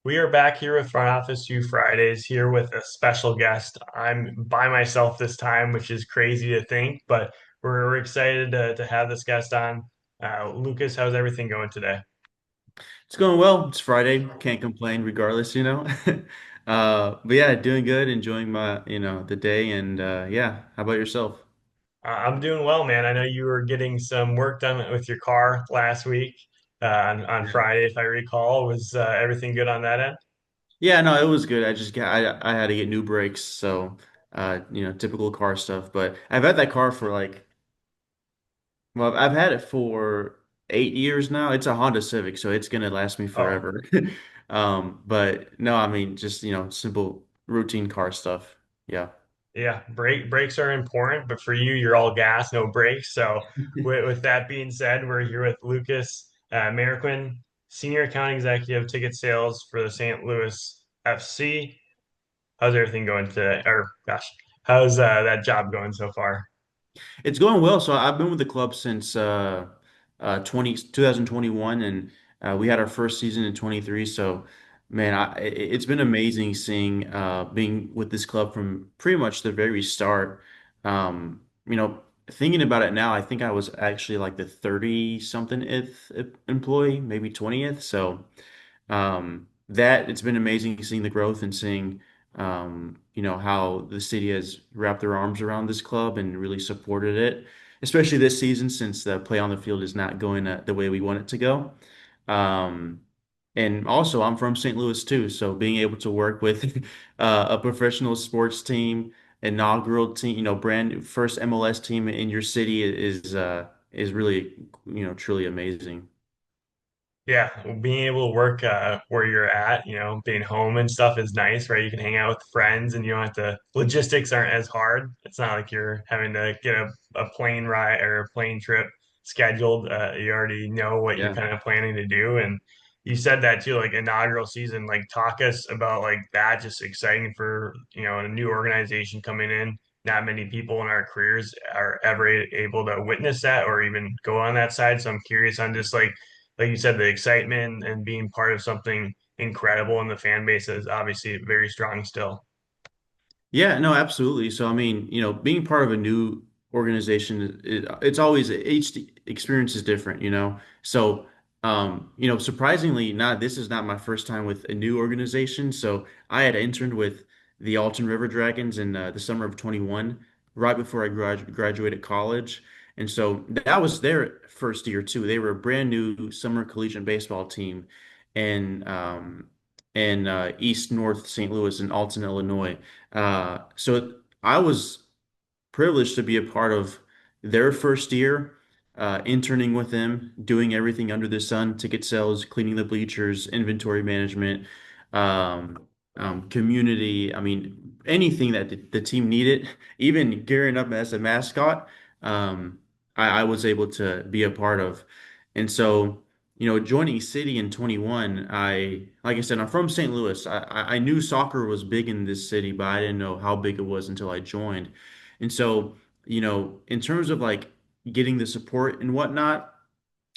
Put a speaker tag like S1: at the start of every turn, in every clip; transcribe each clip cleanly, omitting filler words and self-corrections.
S1: We are back here with Front Office 2 Fridays here with a special guest. I'm by myself this time, which is crazy to think, but we're excited to have this guest on. Lucas, how's everything going today?
S2: It's going well. It's Friday. Can't complain regardless. But yeah, doing good, enjoying the day and yeah, how about yourself?
S1: I'm doing well, man. I know you were getting some work done with your car last week on
S2: Yeah.
S1: Friday, if I recall. Was everything good on that end?
S2: Yeah, no, it was good. I had to get new brakes, so typical car stuff. But I've had that car for I've had it for 8 years now. It's a Honda Civic, so it's gonna last me
S1: Oh,
S2: forever. But no, I mean just simple routine car stuff. Yeah.
S1: yeah, brakes are important, but for you, you're all gas, no brakes. So, with that being said, we're here with Lucas Marroquin, Senior Account Executive, Ticket Sales for the St. Louis FC. How's everything going today? Or gosh, how's that job going so far?
S2: It's going well. So I've been with the club since 2021, and we had our first season in 23. So man, it's been amazing seeing being with this club from pretty much the very start. Thinking about it now, I think I was actually like the 30 something employee, maybe 20th. So that it's been amazing seeing the growth and seeing how the city has wrapped their arms around this club and really supported it, especially this season since the play on the field is not going the way we want it to go. Um, and also, I'm from St. Louis too, so being able to work with a professional sports team, inaugural team, brand new first MLS team in your city is really, truly amazing.
S1: Yeah, being able to work where you're at, being home and stuff is nice, right? You can hang out with friends and you don't have to, logistics aren't as hard. It's not like you're having to get a plane ride or a plane trip scheduled. You already know what you're
S2: Yeah.
S1: kind of planning to do. And you said that too, like inaugural season, like talk us about like that, just exciting for, a new organization coming in. Not many people in our careers are ever able to witness that or even go on that side. So I'm curious on just like you said, the excitement and being part of something incredible, and the fan base is obviously very strong still.
S2: Yeah, no, absolutely. So, I mean, being part of a new organization, it's always each experience is different. So, surprisingly, not this is not my first time with a new organization. So, I had interned with the Alton River Dragons in the summer of 21, right before I graduated college. And so that was their first year too. They were a brand new summer collegiate baseball team in East North St. Louis in Alton, Illinois. So I was privileged to be a part of their first year, interning with them, doing everything under the sun, ticket sales, cleaning the bleachers, inventory management, um, community. I mean, anything that the team needed, even gearing up as a mascot, um, I was able to be a part of. And so, joining City in 21, like I said, I'm from St. Louis. I knew soccer was big in this city, but I didn't know how big it was until I joined. And so, in terms of like getting the support and whatnot,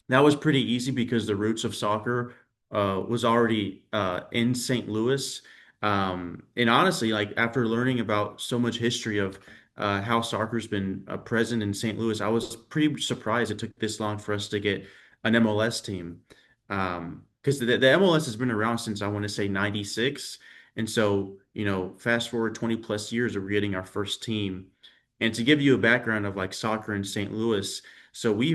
S2: that was pretty easy because the roots of soccer was already in St. Louis. And honestly, like after learning about so much history of how soccer's been present in St. Louis, I was pretty surprised it took this long for us to get an MLS team. Because the MLS has been around since I want to say 96. And so, fast forward 20 plus years of getting our first team. And to give you a background of like soccer in St. Louis, so we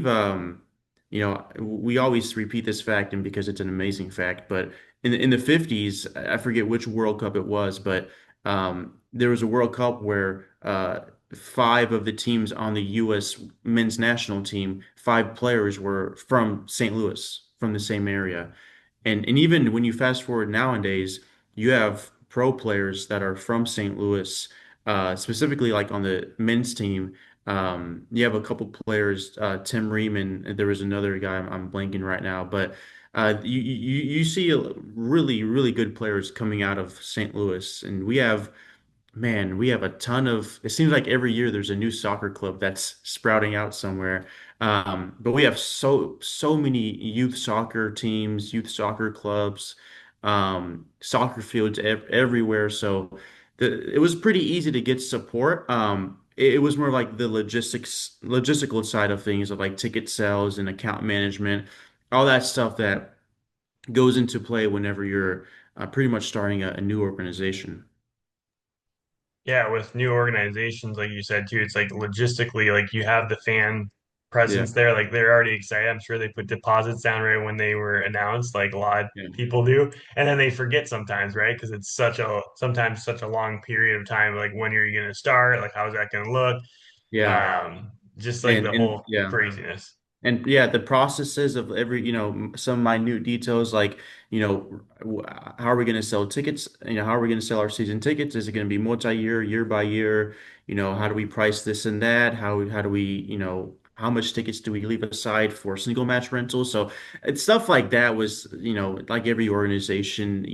S2: always repeat this fact, and because it's an amazing fact, but in the 50s, I forget which World Cup it was, but there was a World Cup where five of the teams on the U.S. men's national team, five players were from St. Louis, from the same area. And even when you fast forward nowadays, you have pro players that are from St. Louis, specifically like on the men's team. You have a couple players, Tim Ream, and there was another guy I'm blanking right now, but you see really really good players coming out of St. Louis, and we have a ton of. It seems like every year there's a new soccer club that's sprouting out somewhere. But we have so many youth soccer teams, youth soccer clubs. soccer fields everywhere. So it was pretty easy to get support. It was more like the logistical side of things of like ticket sales and account management, all that stuff that goes into play whenever you're pretty much starting a new organization.
S1: Yeah, with new organizations, like you said too, it's like logistically, like you have the fan
S2: Yeah,
S1: presence there, like they're already excited. I'm sure they put deposits down right when they were announced, like a lot of
S2: yeah,
S1: people do. And then they forget sometimes, right? Because it's sometimes such a long period of time. Like when are you going to start? Like how's that going to look?
S2: yeah,
S1: Just like the
S2: and
S1: whole
S2: yeah.
S1: craziness.
S2: And yeah, the processes of every, some minute details like, how are we going to sell tickets? How are we going to sell our season tickets? Is it going to be multi-year, year by year? How do we price this and that? How do we, how much tickets do we leave aside for single match rentals? So it's stuff like that was, like every organization,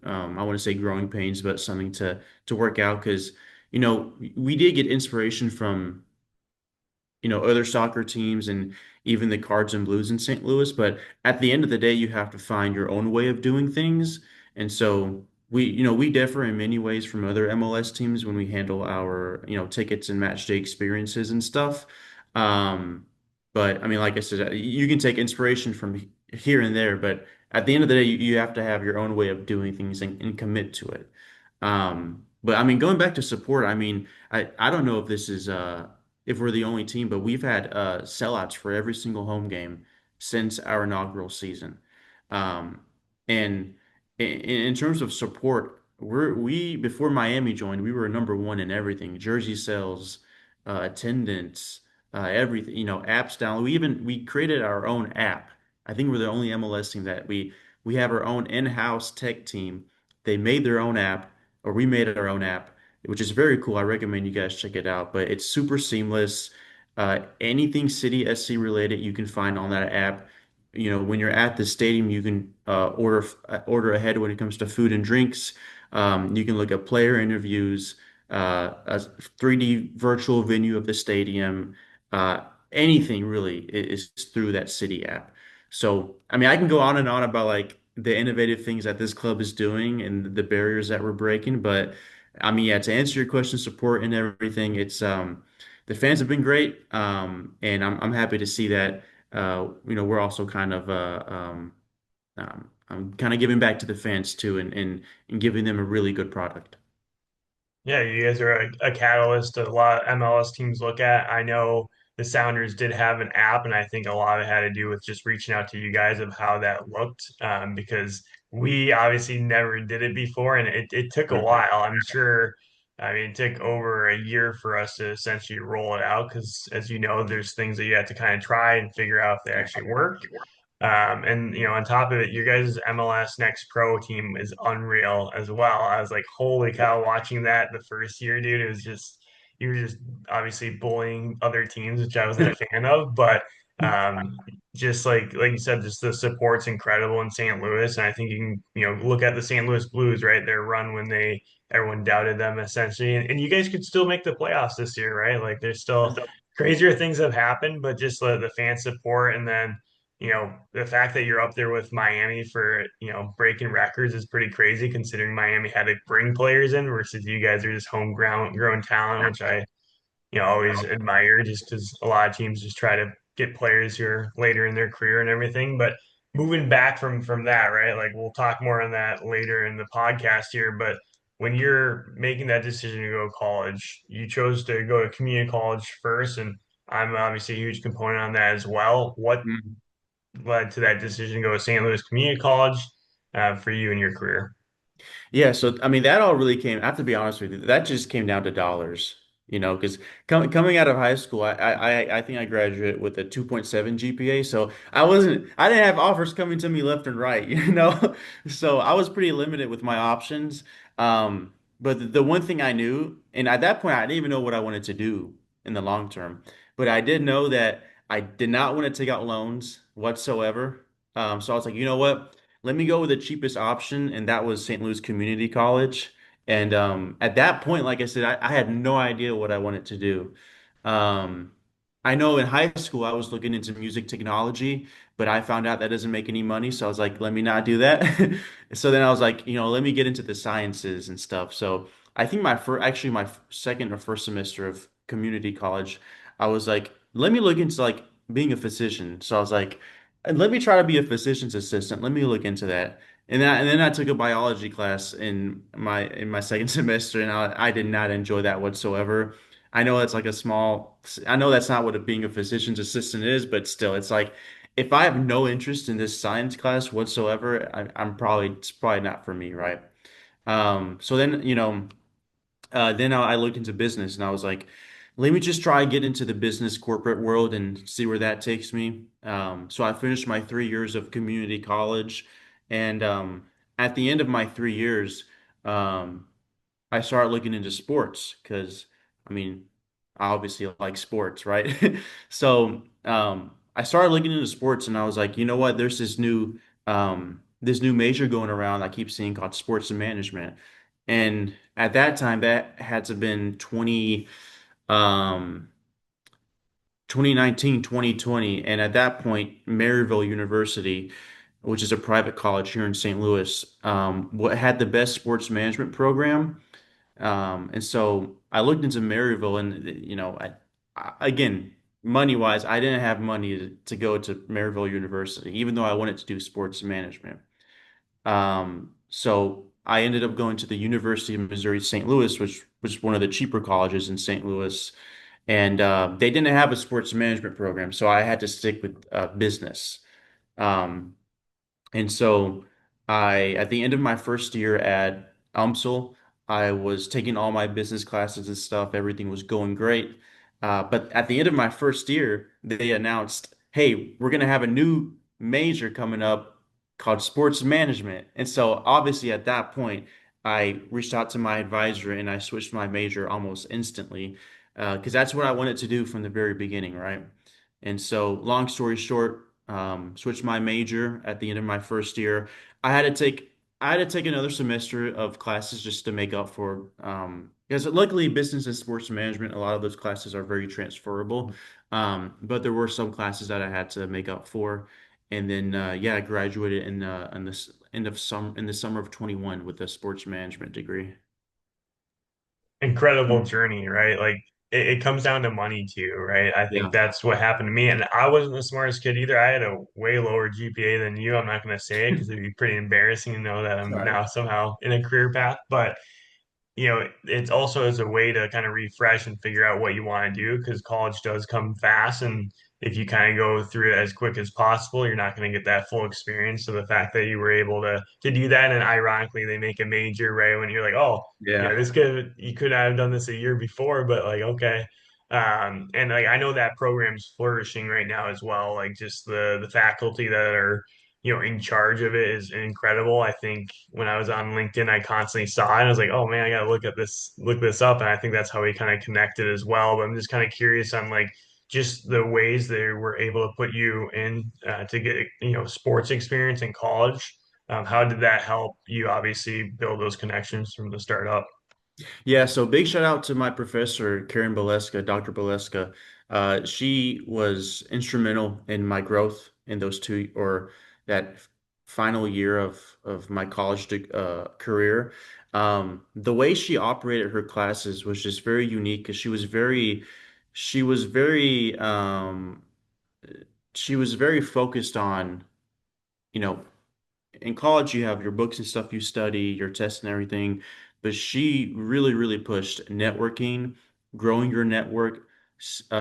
S2: I want to say growing pains, but something to work out because, we did get inspiration from other soccer teams and even the Cards and Blues in St. Louis. But at the end of the day, you have to find your own way of doing things. And so we differ in many ways from other MLS teams when we handle our, tickets and match day experiences and stuff. Um, but I mean, like I said, you can take inspiration from here and there, but at the end of the day, you have to have your own way of doing things and commit to it. But I mean, going back to support, I mean, I don't know if this is if we're the only team, but we've had sellouts for every single home game since our inaugural season. Um, and in terms of support, we before Miami joined, we were number one in everything: jersey sales, attendance, everything. Apps down. We created our own app. I think we're the only MLS team that we have our own in-house tech team. They made their own app, or we made our own app, which is very cool. I recommend you guys check it out. But it's super seamless. Anything City SC related you can find on that app. When you're at the stadium, you can order ahead when it comes to food and drinks. You can look at player interviews, a 3D virtual venue of the stadium. Anything really is through that City app. So, I mean, I can go on and on about like the innovative things that this club is doing and the barriers that we're breaking, but I mean, yeah, to answer your question, support and everything, it's the fans have been great, and I'm happy to see that we're also kind of I'm kind of giving back to the fans too, and giving them a really good product.
S1: Yeah, you guys are a catalyst a lot of MLS teams look at. I know the Sounders did have an app, and I think a lot of it had to do with just reaching out to you guys of how that looked, because we obviously never did it before, and it took a
S2: Right.
S1: while. I'm sure, I mean, it took over a year for us to essentially roll it out because, as you know, there's things that you have to kind of try and figure out if they actually work. And on top of it, your guys' MLS Next Pro team is unreal as well. I was like, holy cow, watching that the first year, dude, it was just you were just obviously bullying other teams, which I wasn't a fan of, but just like you said, just the support's incredible in St. Louis. And I think you can, look at the St. Louis Blues, right? Their run when they everyone doubted them essentially. And you guys could still make the playoffs this year, right? Like there's still crazier things have happened, but just the fan support and then the fact that you're up there with Miami for, breaking records is pretty crazy considering Miami had to bring players in versus you guys are just homegrown grown talent, which I, always admire just because a lot of teams just try to get players who are later in their career and everything. But moving back from that, right? Like we'll talk more on that later in the podcast here, but when you're making that decision to go to college, you chose to go to community college first, and I'm obviously a huge component on that as well. What
S2: Mhm.
S1: led to that decision to go to St. Louis Community College for you and your career?
S2: Yeah, so I mean that all really came, I have to be honest with you, that just came down to dollars, because coming out of high school, I think I graduated with a 2.7 GPA, so I didn't have offers coming to me left and right, So I was pretty limited with my options. But the one thing I knew, and at that point I didn't even know what I wanted to do in the long term, but I did know that I did not want to take out loans whatsoever. So I was like, you know what? Let me go with the cheapest option, and that was St. Louis Community College. And at that point, like I said, I had no idea what I wanted to do. Um, I know in high school I was looking into music technology, but I found out that doesn't make any money, so I was like, let me not do that. So then I was like, let me get into the sciences and stuff. So I think actually my second or first semester of community college, I was like, let me look into like being a physician. So I was like, let me try to be a physician's assistant. Let me look into that. And then I took a biology class in my second semester, and I did not enjoy that whatsoever. I know that's like I know that's not what being a physician's assistant is, but still, it's like if I have no interest in this science class whatsoever, it's probably not for me, right? So then, then I looked into business and I was like, let me just try get into the business corporate world and see where that takes me. So I finished my 3 years of community college, and at the end of my 3 years, um, I started looking into sports because, I mean, I obviously like sports, right? So I started looking into sports, and I was like, you know what? There's this new major going around I keep seeing called sports and management. And at that time, that had to have been um, 2019, 2020. And at that point, Maryville University, which is a private college here in St. Louis, what had the best sports management program. And so I looked into Maryville, and again, money wise, I didn't have money to go to Maryville University, even though I wanted to do sports management. So I ended up going to the University of Missouri St. Louis, which was one of the cheaper colleges in St. Louis, and they didn't have a sports management program, so I had to stick with business. Um, and so at the end of my first year at UMSL, I was taking all my business classes and stuff. Everything was going great. But at the end of my first year, they announced, hey, we're going to have a new major coming up called sports management. And so obviously at that point, I reached out to my advisor and I switched my major almost instantly because that's what I wanted to do from the very beginning, right? And so, long story short, switched my major at the end of my first year. I had to take I had to take another semester of classes just to make up for because luckily business and sports management, a lot of those classes are very transferable. But there were some classes that I had to make up for. And then yeah, I graduated in this end of summer in the summer of 21 with a sports management degree.
S1: Incredible
S2: Mm.
S1: journey, right? Like it comes down to money too, right? I think
S2: Yeah,
S1: that's what happened to me. And I wasn't the smartest kid either. I had a way lower GPA than you. I'm not going to say it because it'd be pretty embarrassing to know that I'm
S2: sorry.
S1: now somehow in a career path. But it's also as a way to kind of refresh and figure out what you want to do because college does come fast. And if you kind of go through it as quick as possible, you're not going to get that full experience. So the fact that you were able to do that, and ironically, they make a major right when you're like, oh,
S2: Yeah.
S1: you could have done this a year before, but like, okay. And like I know that program's flourishing right now as well. Like just the faculty that are in charge of it is incredible. I think when I was on LinkedIn, I constantly saw it and I was like, oh man, I gotta look this up. And I think that's how we kind of connected as well. But I'm just kind of curious on like just the ways they were able to put you in to get, sports experience in college. How did that help you obviously build those connections from the start up?
S2: Yeah, so big shout out to my professor, Karen Beleska, Dr. Beleska. She was instrumental in my growth in those that final year of my career. The way she operated her classes was just very unique because she was very, she was very focused on, you know, in college you have your books and stuff you study, your tests and everything, but she really, really pushed networking, growing your network,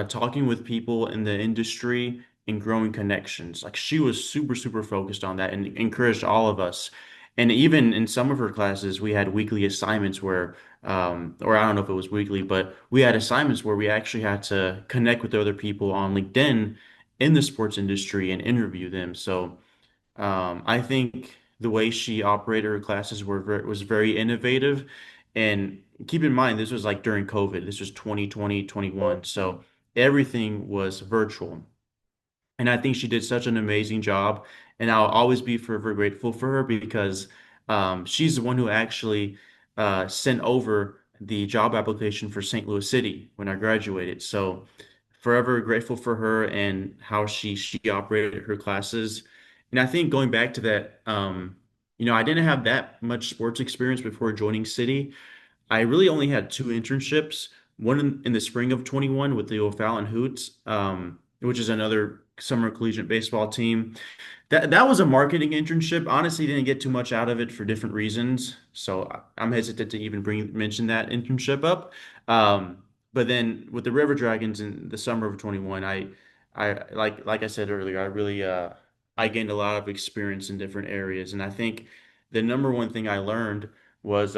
S2: talking with people in the industry and growing connections. Like she was super, super focused on that and encouraged all of us. And even in some of her classes, we had weekly assignments where, or I don't know if it was weekly, but we had assignments where we actually had to connect with other people on LinkedIn in the sports industry and interview them. So, I think the way she operated her classes was very innovative. And keep in mind, this was like during COVID. This was 2020, 21. So everything was virtual. And I think she did such an amazing job. And I'll always be forever grateful for her because she's the one who actually sent over the job application for St. Louis City when I graduated. So forever grateful for her and how she operated her classes. And I think going back to that, I didn't have that much sports experience before joining City. I really only had two internships, one in the spring of 21 with the O'Fallon Hoots, which is another summer collegiate baseball team. That was a marketing internship. Honestly, didn't get too much out of it for different reasons. So I'm hesitant to even mention that internship up. But then with the River Dragons in the summer of 21, I like I said earlier, I really I gained a lot of experience in different areas. And I think the number one thing I learned was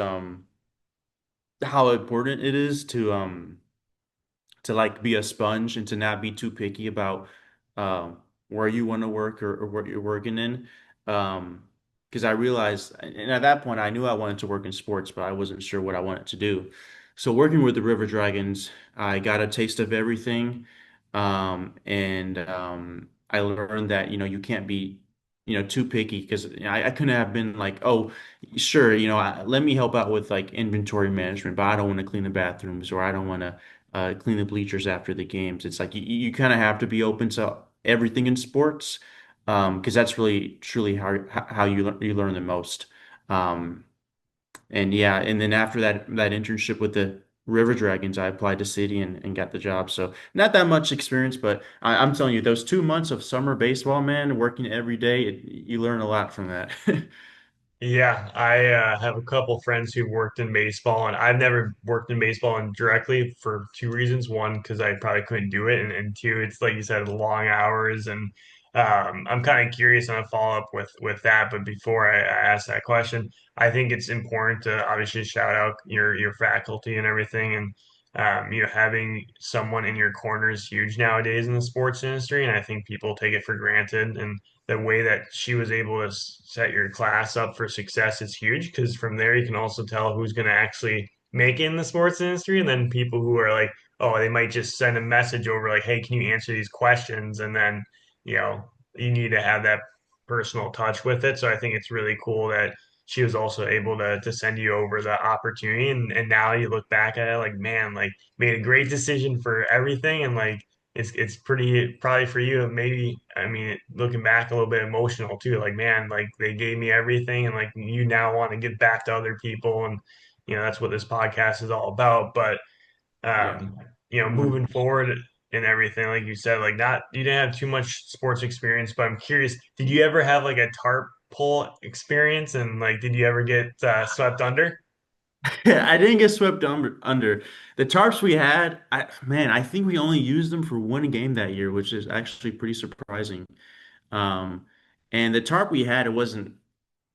S2: how important it is to like be a sponge and to not be too picky about where you want to work or what you're working in. Because I realized, and at that point, I knew I wanted to work in sports, but I wasn't sure what I wanted to do. So working with the River Dragons, I got a taste of everything, and I learned that you can't be too picky because I couldn't have been like, oh, sure, let me help out with like inventory management, but I don't want to clean the bathrooms or I don't want to clean the bleachers after the games. It's like you kind of have to be open to everything in sports, because that's really truly how you learn the most. Um, and yeah, and then after that internship with the River Dragons, I applied to City and got the job. So not that much experience, but I'm telling you, those 2 months of summer baseball, man, working every day, you learn a lot from that.
S1: Yeah, I have a couple friends who worked in baseball, and I've never worked in baseball and directly for two reasons. One, because I probably couldn't do it, and two, it's like you said, long hours, and I'm kind of curious on a follow up with that. But before I ask that question, I think it's important to obviously shout out your faculty and everything, and having someone in your corner is huge nowadays in the sports industry, and I think people take it for granted, and the way that she was able to set your class up for success is huge because from there you can also tell who's going to actually make it in the sports industry, and then people who are like, oh, they might just send a message over like, hey, can you answer these questions, and then you know you need to have that personal touch with it. So I think it's really cool that she was also able to send you over the opportunity, and now you look back at it like, man, like made a great decision for everything, and like it's pretty probably for you maybe, I mean, looking back a little bit emotional too, like man, like they gave me everything, and like you now want to give back to other people, and that's what this podcast is all about. But
S2: Yeah,
S1: um moving
S2: 100%.
S1: forward and everything, like you said, like not you didn't have too much sports experience, but I'm curious, did you ever have like a tarp pull experience, and like did you ever get swept under?
S2: I didn't get swept under. The tarps we had. I think we only used them for one game that year, which is actually pretty surprising. Um, and the tarp we had, it wasn't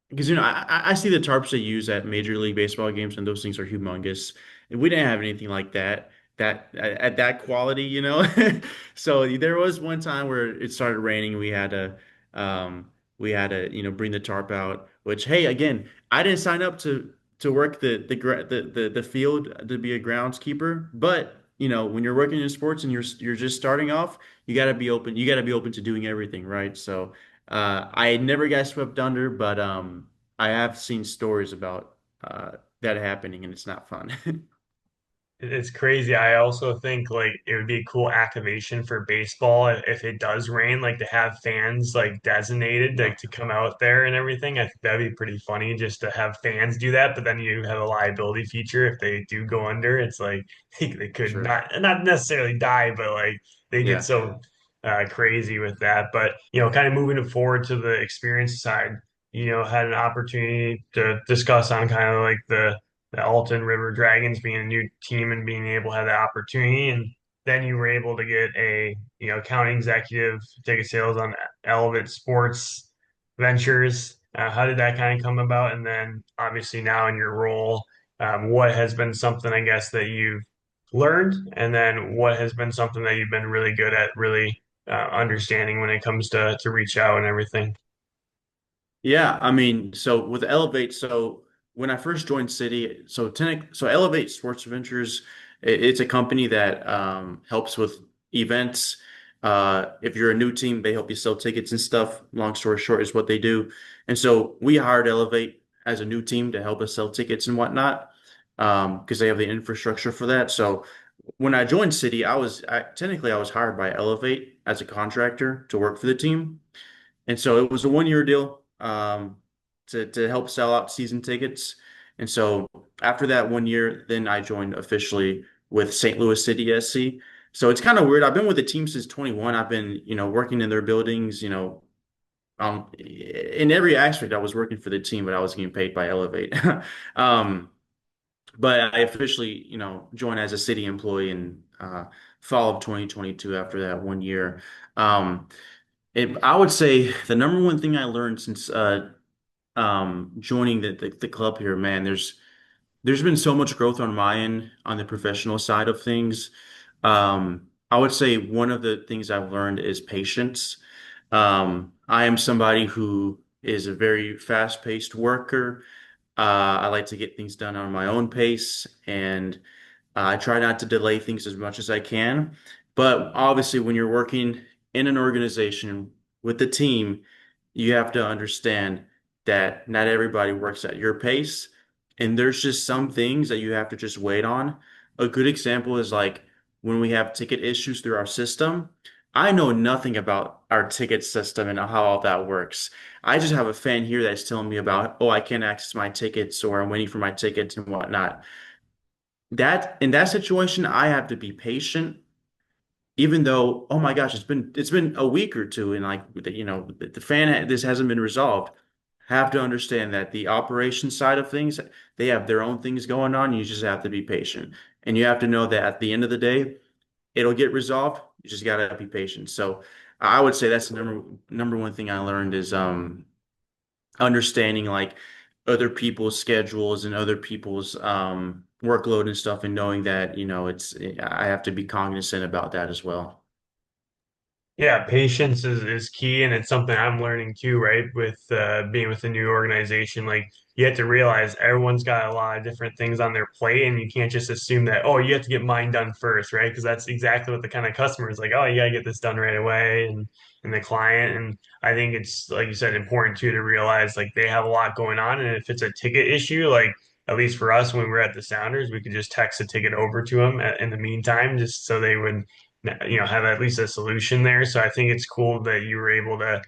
S2: because I see the tarps they use at Major League Baseball games, and those things are humongous. And we didn't have anything like that at that quality, you know. So there was one time where it started raining. Um, we had to bring the tarp out. Which, hey, again, I didn't sign up to work the field to be a groundskeeper, but when you're working in sports and you're just starting off, you got to be open. You got to be open to doing everything, right? So. I never got swept under, but I have seen stories about that happening, and it's not fun.
S1: It's crazy. I also think like it would be a cool activation for baseball if it does rain, like to have fans like designated
S2: Yeah,
S1: like to come out there and everything. I think that'd be pretty funny just to have fans do that. But then you have a liability feature if they do go under. It's like they
S2: for
S1: could
S2: sure.
S1: not necessarily die, but like they get
S2: Yeah.
S1: so crazy with that. But kind of moving forward to the experience side, had an opportunity to discuss on kind of like the Alton River Dragons being a new team and being able to have that opportunity. And then you were able to get a county executive ticket sales on Elevate Sports Ventures. How did that kind of come about? And then obviously now in your role, what has been something I guess that you've learned, and then what has been something that you've been really good at really understanding when it comes to reach out and everything.
S2: Yeah, I mean, so with Elevate, so when I first joined City, so Elevate Sports Ventures, it's a company that helps with events. If you're a new team, they help you sell tickets and stuff. Long story short is what they do. And so we hired Elevate as a new team to help us sell tickets and whatnot, because they have the infrastructure for that. So when I joined City, technically I was hired by Elevate as a contractor to work for the team. And so it was a 1 year deal to help sell out season tickets. And so after that 1 year, then I joined officially with St. Louis City SC. So it's kind of weird. I've been with the team since 21. I've been, working in their buildings, in every aspect. I was working for the team, but I was getting paid by Elevate. Um, but I officially, joined as a city employee in fall of 2022 after that 1 year. Um, I would say the number one thing I learned since joining the club here, man, there's been so much growth on my end on the professional side of things. I would say one of the things I've learned is patience. I am somebody who is a very fast-paced worker. I like to get things done on my own pace, and I try not to delay things as much as I can. But obviously, when you're working in an organization with the team, you have to understand that not everybody works at your pace. And there's just some things that you have to just wait on. A good example is like when we have ticket issues through our system. I know nothing about our ticket system and how all that works. I just have a fan here that's telling me about, oh, I can't access my tickets or I'm waiting for my tickets and whatnot. That in that situation, I have to be patient, even though, oh my gosh, it's been a week or two, and like the fan this hasn't been resolved. Have to understand that the operation side of things, they have their own things going on. You just have to be patient, and you have to know that at the end of the day, it'll get resolved. You just gotta be patient. So I would say that's the number one thing I learned is understanding like other people's schedules and other people's workload and stuff, and knowing that, I have to be cognizant about that as well.
S1: Yeah, patience is key, and it's something I'm learning too, right? With being with a new organization, like you have to realize everyone's got a lot of different things on their plate, and you can't just assume that, oh, you have to get mine done first, right? Because that's exactly what the kind of customer is like, oh, you gotta get this done right away, and the client, and I think it's like you said, important too to realize like they have a lot going on, and if it's a ticket issue, like at least for us when we were at the Sounders, we could just text a ticket over to them in the meantime, just so they would have at least a solution there. So I think it's cool that you were able to,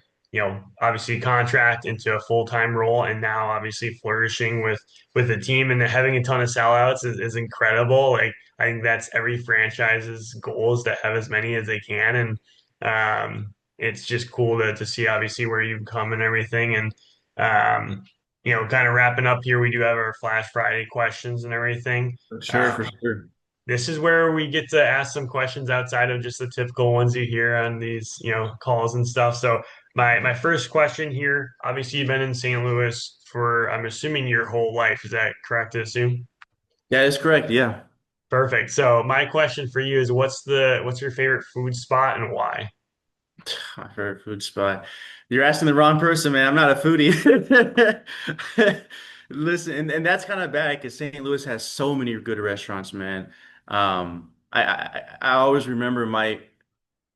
S1: obviously contract into a full-time role and now obviously flourishing with the team and having a ton of sellouts is incredible. Like I think that's every franchise's goal is to have as many as they can. And it's just cool to see obviously where you've come and everything. And kind of wrapping up here, we do have our Flash Friday questions and everything.
S2: For sure, for
S1: Um,
S2: sure.
S1: this is where we get to ask some questions outside of just the typical ones you hear on these, calls and stuff. So my first question here, obviously you've been in St. Louis for I'm assuming your whole life. Is that correct to assume?
S2: Yeah, that's correct. Yeah.
S1: Perfect. So my question for you is what's your favorite food spot and why?
S2: My favorite food spot. You're asking the wrong person, man. I'm not a foodie. Listen, and that's kind of bad because St. Louis has so many good restaurants, man. I always remember my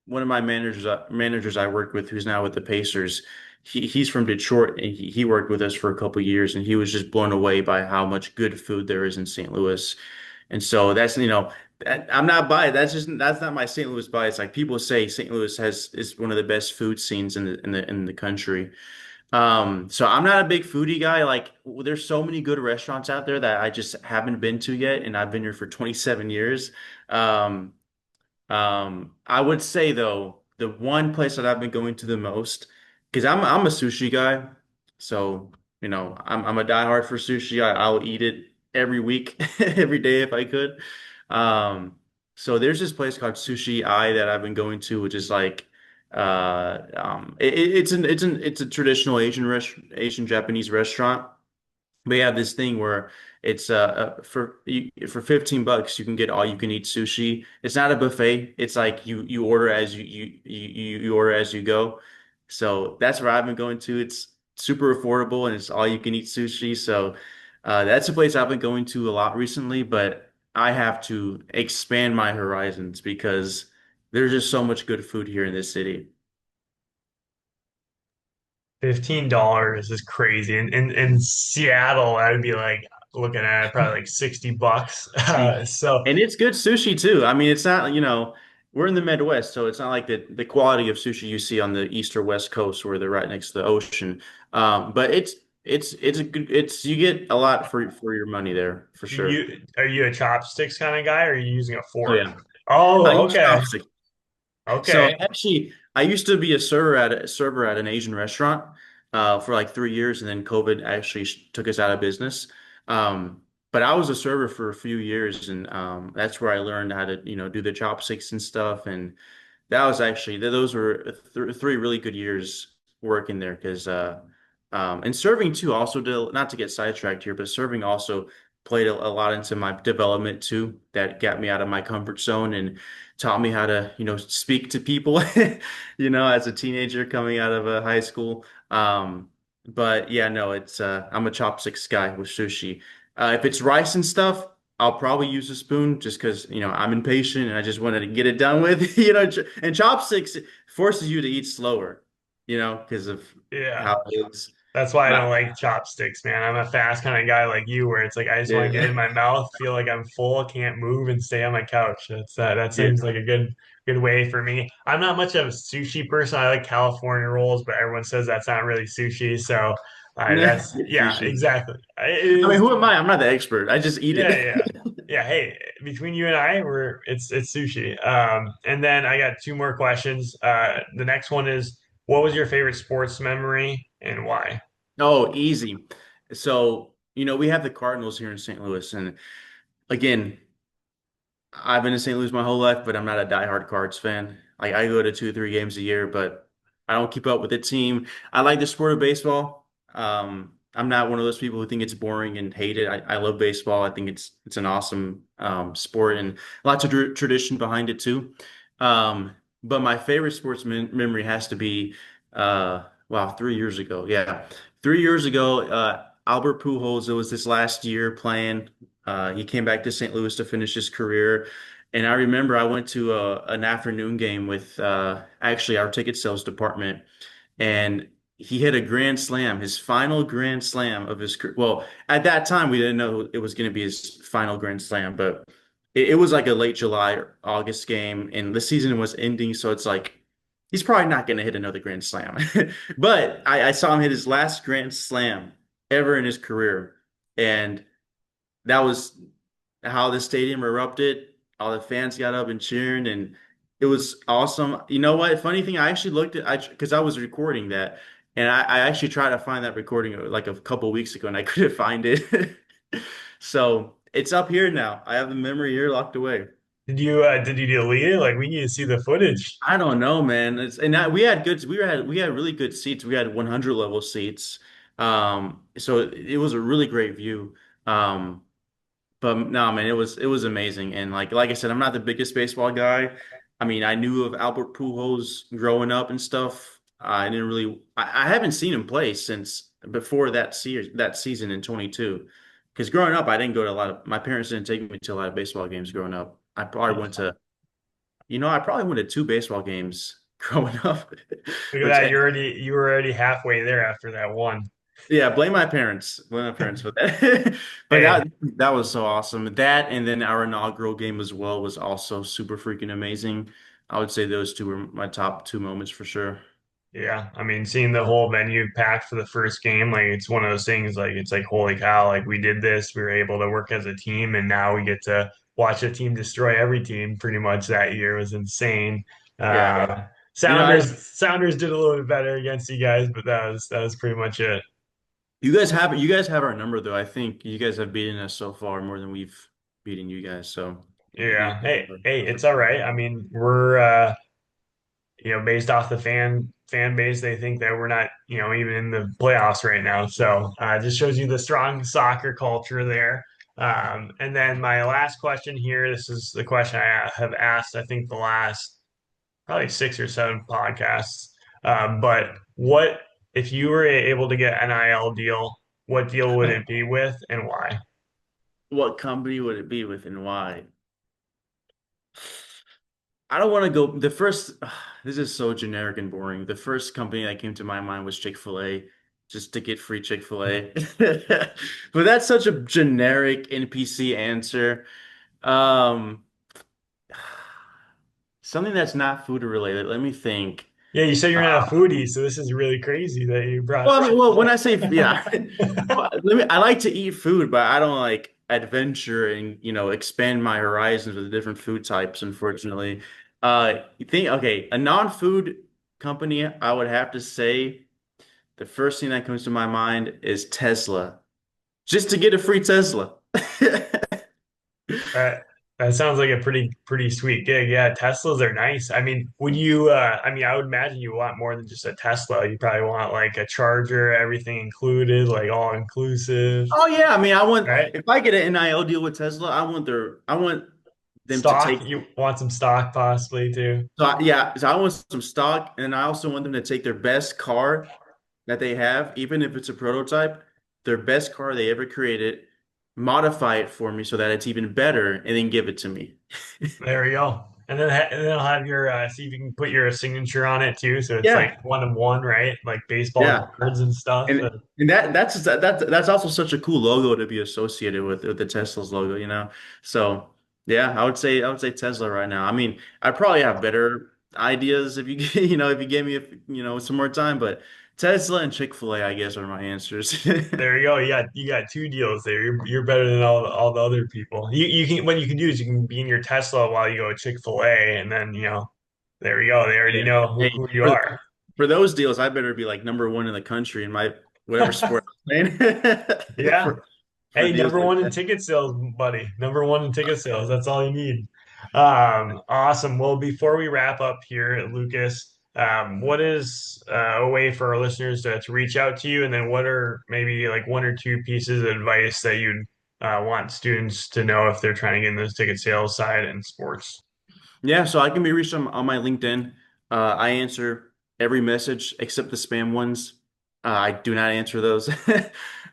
S2: one of my managers I worked with, who's now with the Pacers. He's from Detroit, and he worked with us for a couple years, and he was just blown away by how much good food there is in St. Louis. And so I'm not biased. That's not my St. Louis bias. Like people say, St. Louis is one of the best food scenes in the country. So I'm not a big foodie guy. Like there's so many good restaurants out there that I just haven't been to yet, and I've been here for 27 years. Um, I would say though, the one place that I've been going to the most, because I'm a sushi guy, so I'm a diehard for sushi. I'll eat it every week, every day if I could. So there's this place called Sushi Eye that I've been going to, which is like it's a traditional Asian Japanese restaurant. We have this thing where it's for $15 you can get all you can eat sushi. It's not a buffet. It's like you order as you order as you go. So that's where I've been going to. It's super affordable and it's all you can eat sushi. So that's a place I've been going to a lot recently, but I have to expand my horizons because there's just so much good food here in this city.
S1: $15 is crazy. In Seattle, I would be like looking at probably like $60.
S2: Mm.
S1: So
S2: And it's good sushi too. I mean, it's not, we're in the Midwest, so it's not like the quality of sushi you see on the East or West Coast where they're right next to the ocean. But it's a good you get a lot for your money there for
S1: do
S2: sure.
S1: you are you a chopsticks kind of guy or are you using a
S2: Oh
S1: fork?
S2: yeah. I
S1: Oh,
S2: use
S1: okay.
S2: chopsticks. So
S1: Okay.
S2: actually, I used to be a server at an Asian restaurant for like 3 years, and then COVID actually took us out of business. Um, but I was a server for a few years, and that's where I learned how to, do the chopsticks and stuff. And that was actually those were th three really good years working there because and serving too also did not to get sidetracked here, but serving also played a lot into my development too. That got me out of my comfort zone and taught me how to speak to people as a teenager coming out of high school. But yeah, no, it's I'm a chopsticks guy with sushi. If it's rice and stuff, I'll probably use a spoon just because, I'm impatient and I just wanted to get it done with, and chopsticks forces you to eat slower, because of
S1: Yeah.
S2: how it is.
S1: That's why I don't
S2: But
S1: like chopsticks, man. I'm a fast kind of guy like you, where it's like I just want to get it
S2: yeah,
S1: in my mouth, feel like I'm full, can't move, and stay on my couch. That
S2: yeah,
S1: seems like a good way for me. I'm not much of a sushi person. I like California rolls, but everyone says that's not really sushi. So that's
S2: it's
S1: yeah,
S2: sushi.
S1: exactly. It
S2: I mean,
S1: is.
S2: who am I? I'm not the expert. I just eat
S1: Yeah,
S2: it.
S1: yeah, yeah. Hey, between you and I, we're it's sushi. And then I got two more questions. The next one is, what was your favorite sports memory and why?
S2: Oh, easy. So, we have the Cardinals here in St. Louis, and again, I've been in St. Louis my whole life, but I'm not a diehard Cards fan. Like I go to 2, 3 games a year, but I don't keep up with the team. I like the sport of baseball. I'm not one of those people who think it's boring and hate it. I love baseball. I think it's an awesome sport and lots of tradition behind it too. But my favorite sports memory has to be wow, 3 years ago. Yeah, 3 years ago, Albert Pujols. It was this last year playing. He came back to St. Louis to finish his career. And I remember I went to an afternoon game with actually our ticket sales department, and he hit a grand slam, his final grand slam of his career. Well, at that time, we didn't know it was going to be his final grand slam, but it was like a late July, August game, and the season was ending. So it's like he's probably not going to hit another grand slam. But I saw him hit his last grand slam ever in his career. And that was how the stadium erupted. All the fans got up and cheering, and it was awesome. You know what? Funny thing, I actually looked at because I was recording that, and I actually tried to find that recording like a couple weeks ago, and I couldn't find it. So it's up here now. I have the memory here locked away.
S1: Did you delete it? Like we need to see the footage.
S2: I don't know, man. We had we had really good seats. We had 100 level seats. So it was a really great view. Um, But no, man, it was amazing. And like I said, I'm not the biggest baseball guy. I mean, I knew of Albert Pujols growing up and stuff. I didn't really I haven't seen him play since before that season in 22. Because growing up, I didn't go to a lot of my parents didn't take me to a lot of baseball games growing up. I probably went to two baseball games growing up,
S1: Look at
S2: which
S1: that. You were already halfway there after that one.
S2: yeah, blame my parents. Blame my parents for that. But
S1: Hey,
S2: that was so awesome. That and then our inaugural game as well was also super freaking amazing. I would say those two were my top two moments for sure.
S1: yeah. I mean, seeing the whole venue packed for the first game, like it's one of those things. Like it's like holy cow! Like we did this. We were able to work as a team, and now we get to watch a team destroy every team pretty much that year. It was insane.
S2: Yeah. I
S1: Sounders did a little bit better against you guys, but that was pretty much it.
S2: you guys have our number though. I think you guys have beaten us so far more than we've beaten you guys. So you
S1: Yeah.
S2: have
S1: Hey,
S2: our
S1: hey,
S2: number.
S1: it's all right. I mean, we're based off the fan base, they think that we're not, even in the playoffs right now. So it just shows you the strong soccer culture there. And then my last question here, this is the question I have asked, I think the last probably 6 or 7 podcasts. But what if you were able to get an NIL deal? What deal would it be with and why?
S2: What company would it be with and why? I don't want to go. This is so generic and boring. The first company that came to my mind was Chick-fil-A, just to get free Chick-fil-A. But that's such a generic NPC answer. Um, something that's not food related. Let me think.
S1: Yeah, you said you're
S2: Uh,
S1: not a foodie, so this is really crazy that you brought
S2: well, I mean, well, when I say yeah,
S1: Chick-fil-A.
S2: well, I like to eat food, but I don't like adventure and expand my horizons with different food types, unfortunately. You think okay, a non-food company, I would have to say the first thing that comes to my mind is Tesla. Just to get a free Tesla.
S1: That that sounds like a pretty sweet gig. Yeah, Teslas are nice. I mean, would you I mean, I would imagine you want more than just a Tesla. You probably want like a charger, everything included, like all inclusive,
S2: Oh yeah, I mean, I want
S1: right?
S2: if I get an NIL deal with Tesla, I want them to
S1: Stock,
S2: take
S1: you want some stock possibly too.
S2: yeah, so I want some stock and I also want them to take their best car that they have, even if it's a prototype, their best car they ever created, modify it for me so that it's even better, and then give it to me.
S1: There you go. And then I'll have your see if you can put your signature on it too. So it's like
S2: Yeah,
S1: one of one, right? Like baseball
S2: yeah.
S1: cards and stuff.
S2: And that's also such a cool logo to be associated with the Tesla's logo, you know. So yeah, I would say Tesla right now. I mean, I probably have better ideas if you if you gave me some more time, but Tesla and Chick-fil-A, I guess, are my answers.
S1: There you go. You got two deals there. You're better than all the other people. You can what you can do is you can be in your Tesla while you go to Chick-fil-A, and then there you go. They already
S2: Yeah.
S1: know
S2: Hey,
S1: who you are.
S2: for those deals, I better be like number one in the country in my whatever sport I'm playing
S1: Yeah.
S2: for
S1: Hey,
S2: deals
S1: number
S2: like
S1: one in
S2: that.
S1: ticket sales, buddy. Number one in ticket sales. That's all you need. Awesome. Well, before we wrap up here, Lucas, what is a way for our listeners to reach out to you? And then what are maybe like one or two pieces of advice that you'd want students to know if they're trying to get in this ticket sales side in sports?
S2: Yeah, so I can be reached on my LinkedIn. I answer every message except the spam ones. I do not answer those.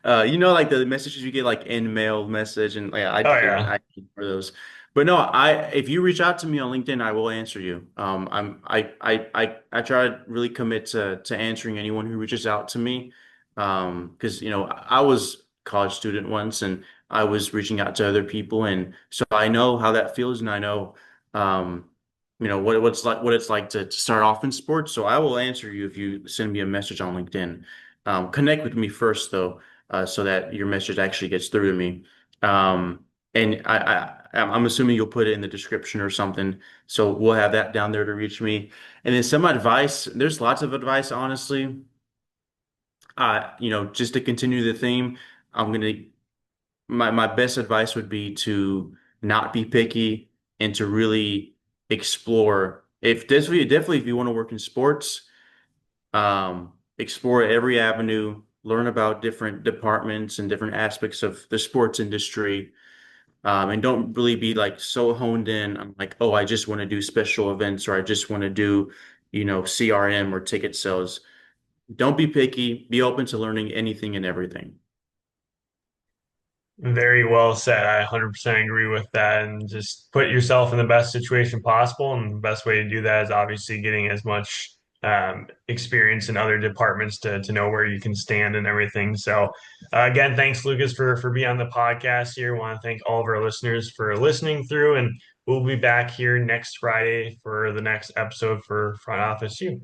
S2: Like the messages you get like in mail message and like
S1: Oh
S2: I
S1: yeah.
S2: ignore those. But no, I if you reach out to me on LinkedIn, I will answer you. I try to really commit to answering anyone who reaches out to me. Because I was a college student once and I was reaching out to other people, and so I know how that feels, and I know um, what it's like to start off in sports. So I will answer you if you send me a message on LinkedIn. Connect with me first though, so that your message actually gets through to me. And I'm assuming you'll put it in the description or something. So we'll have that down there to reach me. And then some advice. There's lots of advice, honestly. Just to continue the theme, I'm gonna my best advice would be to not be picky and to really explore. If definitely if you want to work in sports, explore every avenue, learn about different departments and different aspects of the sports industry. And don't really be like so honed in on like, oh, I just want to do special events or I just want to do, CRM or ticket sales. Don't be picky. Be open to learning anything and everything.
S1: Very well said. I 100% agree with that. And just put yourself in the best situation possible. And the best way to do that is obviously getting as much experience in other departments to know where you can stand and everything. So, again, thanks, Lucas, for being on the podcast here. I want to thank all of our listeners for listening through. And we'll be back here next Friday for the next episode for Front Office U.